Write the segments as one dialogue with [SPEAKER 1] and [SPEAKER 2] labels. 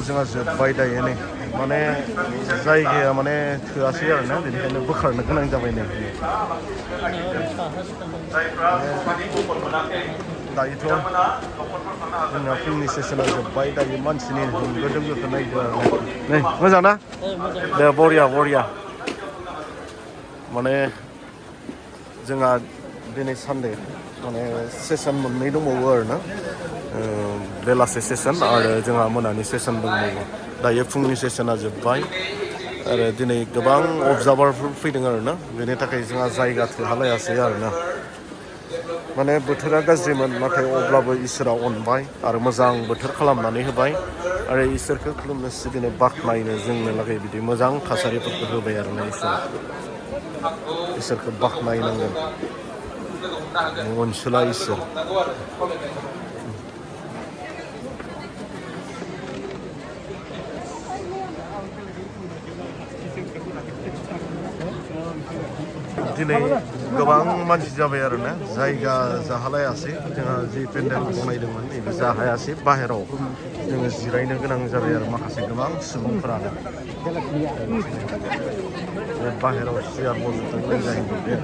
[SPEAKER 1] जोंहा जोब्बाय दायो नै माने जायगाया माने थोआसै आरोना बेनिखायनो बोखारनो गोनां जाबाय नै दायोथ' जोंना फुंनि सेसना जोब्बाय दायो मानसिनि होंगो दोंगोखौ नायदो आरो नै मोजां ना दे बरिया बरिया माने जोंहा दिनै सानडे माने सेसन मोननै दंबावो आरोना बेलासे सेसन आरो जोंहा मोनानि सेसन दंबावो दायो फुंनि सेसना जोब्बाय आरो दिनै गोबां अबजार्भारफोर फैदों आरोना बेनि थाखाय जोंहा जायगा थोहालायासै आरोना माने बोथोरा गाज्रिमोन नाथाय अब्लाबो इसोरा अनबाय आरो मोजां बोथोर खालामनानै होबाय आरो इसोरखौ खुलुमनो सिबिनो बाख्नायनो जोंनो लागै बिदि मोजां थासारिफोरखौ होबाय आरोना इसोरखौ बाख्नायनांगोन अनसुला इसोर दिनै गोबां मानसि जाबाय आरोना जायगा जाहालायासै जोंहा जि पेन्डेल बनायदोंमोन नैबे जाहायासै बाहेराव जोङो जिरायनो गोनां जाबाय आरो माखासे गोबां सुबुंफोरानो बाहेराव सियार बजबनानै जाहैबाय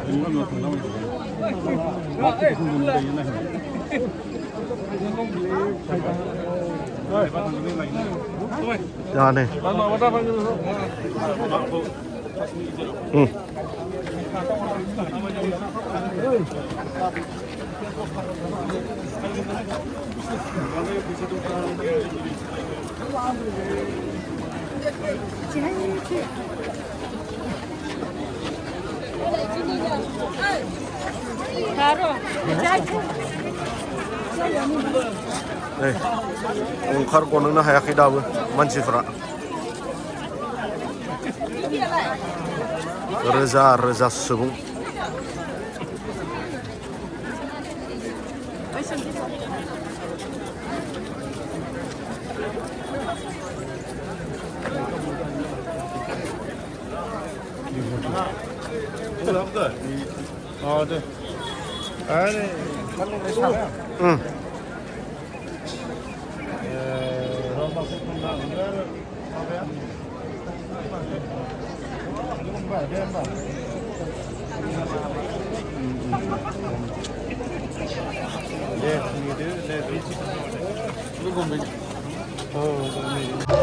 [SPEAKER 1] जाने ओंखारग'नोनो हायाखै दाबो मानसिफ्रा रोजा रोजा सुबुं 네,